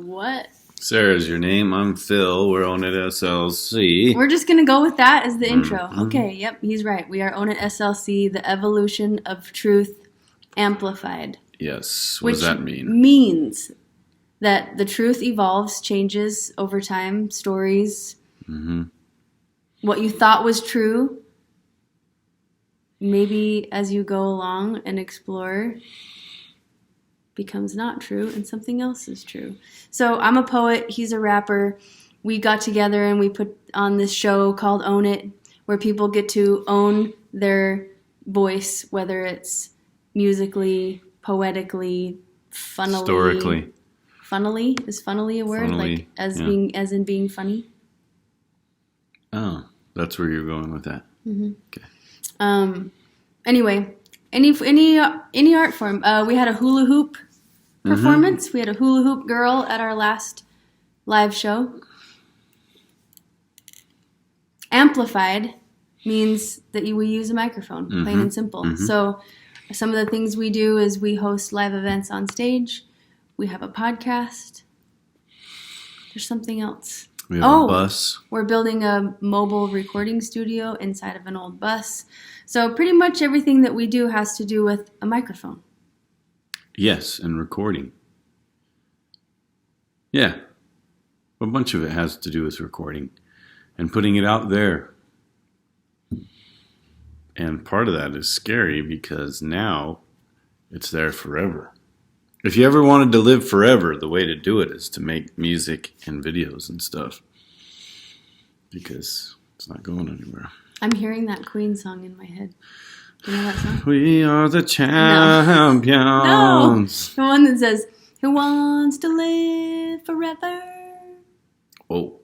What? Sarah's your name. I'm Phil. We're on at SLC. We're just going to go with that as the intro. Okay, yep, he's right. We are on at SLC, the evolution of truth amplified. Yes. What does that mean? Which means that the truth evolves, changes over time, stories. Mm-hmm. What you thought was true, maybe as you go along and explore, becomes not true and something else is true. So I'm a poet, he's a rapper. We got together and we put on this show called Own It, where people get to own their voice, whether it's musically, poetically, funnily. Historically. Funnily? Is funnily a word? Funnily, like as in being funny? Oh, that's where you're going with that. Mm-hmm. Okay. Anyway, any art form. We had a hula hoop performance. Mm-hmm. We had a hula hoop girl at our last live show. Amplified means that we use a microphone, plain and simple. Mm-hmm. So some of the things we do is we host live events on stage. We have a podcast. There's something else. We have a bus. We're building a mobile recording studio inside of an old bus. So pretty much everything that we do has to do with a microphone. Yes, and recording. Yeah. A bunch of it has to do with recording and putting it out there. And part of that is scary because now it's there forever. If you ever wanted to live forever, the way to do it is to make music and videos and stuff. Because it's not going anywhere. I'm hearing that Queen song in my head. Do you know that song? We are the champions. No. The one that says, "Who wants to live forever?" Oh.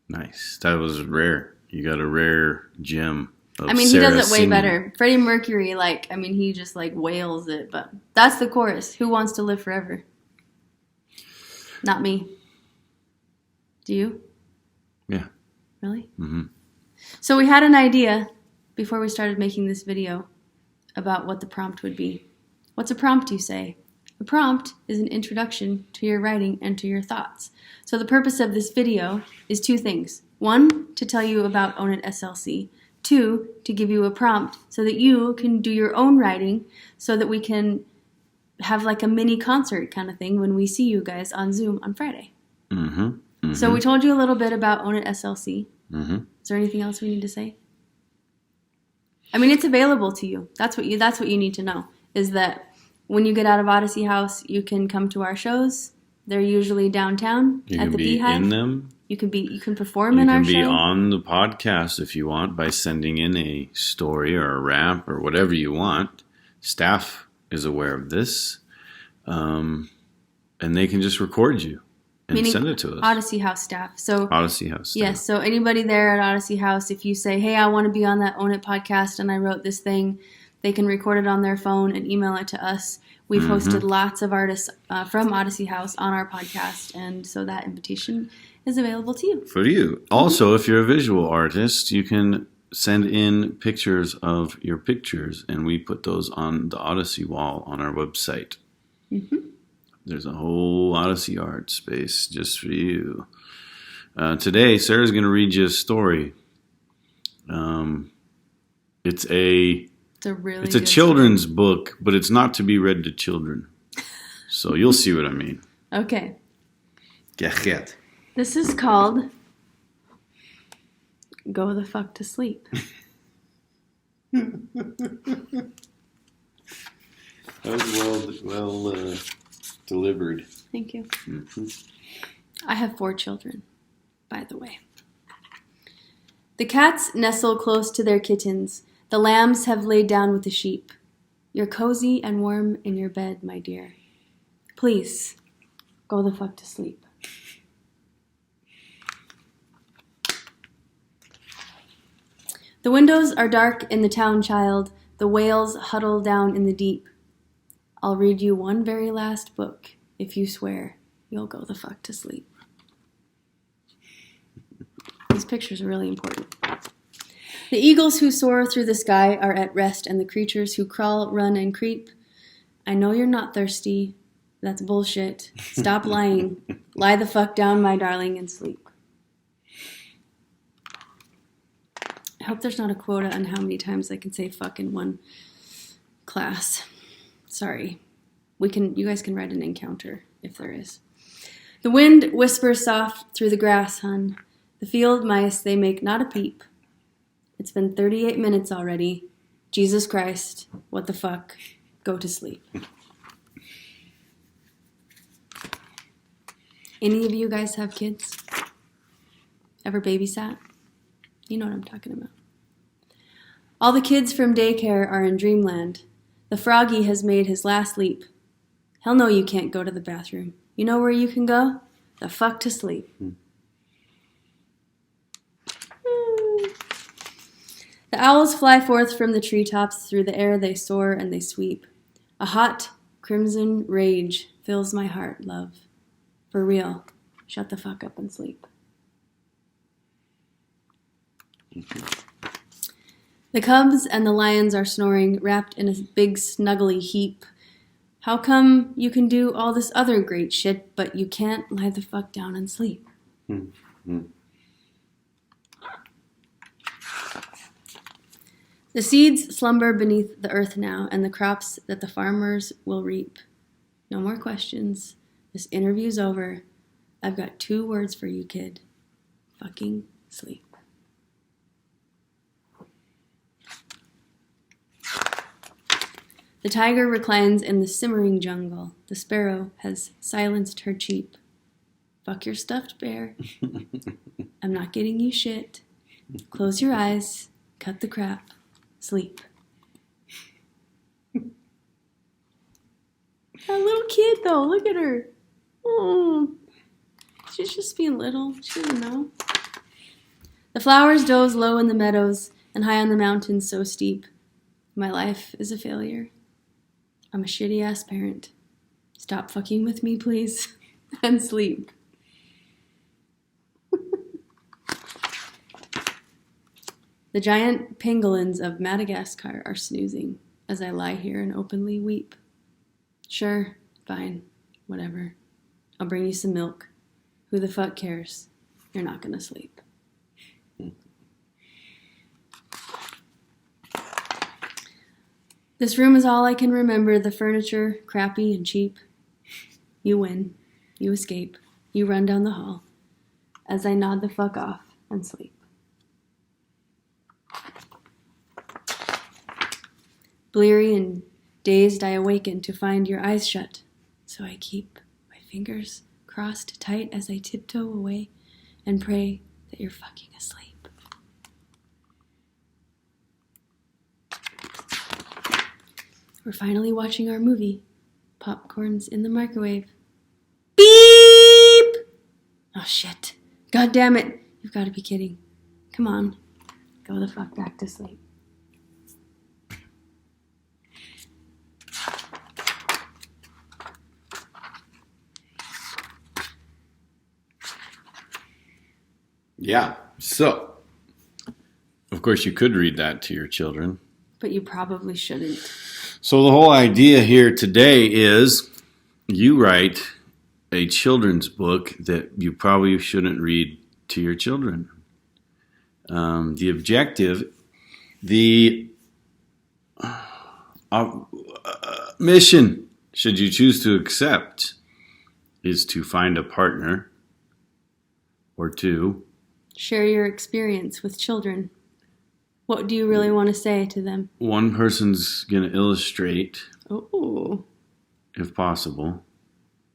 Nice. That was rare. You got a rare gem. He does it way better. Freddie Mercury, he just wails it, but that's the chorus. Who wants to live forever? Not me. Do you? Yeah. Really? Mm-hmm. So we had an idea before we started making this video about what the prompt would be. What's a prompt, you say? A prompt is an introduction to your writing and to your thoughts. So the purpose of this video is two things. One, to tell you about Own It SLC. Two, to give you a prompt so that you can do your own writing so that we can have a mini concert kind of thing when we see you guys on Zoom on Friday. Mm-hmm. Mm-hmm. So we told you a little bit about Own It SLC. Mm-hmm. Is there anything else we need to say? It's available to you. That's what you need to know, is that when you get out of Odyssey House, you can come to our shows. They're usually downtown at the Beehive. You can be in them. You can perform in our show. You can be on the podcast if you want by sending in a story or a rap or whatever you want. Staff is aware of this. And they can just record you and send it to us. Odyssey House staff. So Odyssey House staff. Yes, so anybody there at Odyssey House, if you say, hey, I want to be on that Own It podcast and I wrote this thing, they can record it on their phone and email it to us. We've hosted lots of artists from Odyssey House on our podcast, and so that invitation is available to you. For you. Also, if you're a visual artist, you can send in pictures of your pictures, and we put those on the Odyssey wall on our website. Mm-hmm. There's a whole Odyssey art space just for you. Today, Sarah's going to read you a story. It's a children's book, but it's not to be read to children. So you'll see what I mean. Okay. Get. This is called Go the Fuck to Sleep. That was well delivered. Thank you. Mm-hmm. I have 4 children, by the way. The cats nestle close to their kittens. The lambs have laid down with the sheep. You're cozy and warm in your bed, my dear. Please, go the fuck to sleep. The windows are dark in the town, child. The whales huddle down in the deep. I'll read you one very last book if you swear you'll go the fuck to sleep. These pictures are really important. The eagles who soar through the sky are at rest, and the creatures who crawl, run, and creep I know you're not thirsty. That's bullshit. Stop lying. Lie the fuck down, my darling, and sleep. I hope there's not a quota on how many times I can say fuck in one class. Sorry. You guys can write an encounter if there is. The wind whispers soft through the grass, hun. The field mice, they make not a peep. It's been 38 minutes already. Jesus Christ, what the fuck? Go to sleep. Any of you guys have kids? Ever babysat? You know what I'm talking about. All the kids from daycare are in dreamland. The froggy has made his last leap. Hell no, you can't go to the bathroom. You know where you can go? The fuck to sleep. The owls fly forth from the treetops. Through the air they soar and they sweep. A hot, crimson rage fills my heart, love. For real, shut the fuck up and sleep. The cubs and the lions are snoring, wrapped in a big snuggly heap. How come you can do all this other great shit, but you can't lie the fuck down and sleep? The seeds slumber beneath the earth now, and the crops that the farmers will reap. No more questions. This interview's over. I've got 2 words for you, kid. Fucking sleep. The tiger reclines in the simmering jungle. The sparrow has silenced her cheep. Fuck your stuffed bear. I'm not getting you shit. Close your eyes. Cut the crap. Sleep. That little kid, though. Look at her. Oh, she's just being little. She doesn't know. The flowers doze low in the meadows and high on the mountains so steep. My life is a failure. I'm a shitty-ass parent. Stop fucking with me, please, and sleep. The giant pangolins of Madagascar are snoozing as I lie here and openly weep. Sure, fine, whatever. I'll bring you some milk. Who the fuck cares? You're not gonna sleep. This room is all I can remember, the furniture, crappy and cheap. You win. You escape. You run down the hall as I nod the fuck off and sleep. Bleary and dazed, I awaken to find your eyes shut, so I keep my fingers crossed tight as I tiptoe away and pray that you're fucking asleep. We're finally watching our movie. Popcorn's in the microwave. Beep! Oh shit. God damn it. You've got to be kidding. Come on. Go the fuck back to sleep. Yeah. So, of course, you could read that to your children. But you probably shouldn't. So the whole idea here today is you write a children's book that you probably shouldn't read to your children. The objective, the mission, should you choose to accept, is to find a partner or two. Share your experience with children. What do you really want to say to them? One person's going to illustrate, Oh. if possible,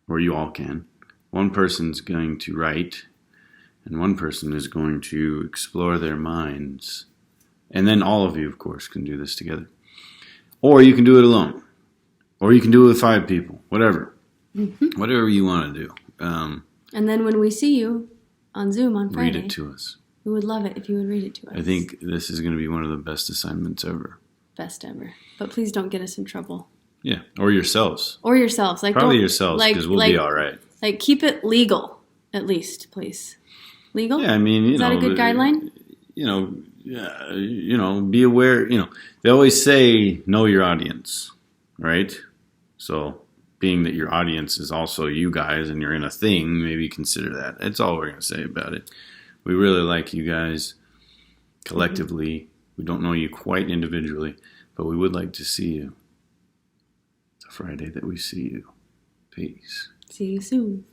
or you all can. One person's going to write, and one person is going to explore their minds. And then all of you, of course, can do this together. Or you can do it alone. Or you can do it with 5 people. Whatever. Mm-hmm. Whatever you want to do. And then when we see you on Zoom on Friday, read it to us. We would love it if you would read it to us. I think this is going to be one of the best assignments ever. Best ever. But please don't get us in trouble. Yeah, or yourselves. Or yourselves. Probably yourselves, because we'll be all right. Like, keep it legal, at least, please. Legal? Yeah, I mean, is that a good guideline? Be aware. They always say know your audience, right? So being that your audience is also you guys and you're in a thing, maybe consider that. That's all we're going to say about it. We really like you guys collectively. We don't know you quite individually, but we would like to see you. It's a Friday that we see you. Peace. See you soon.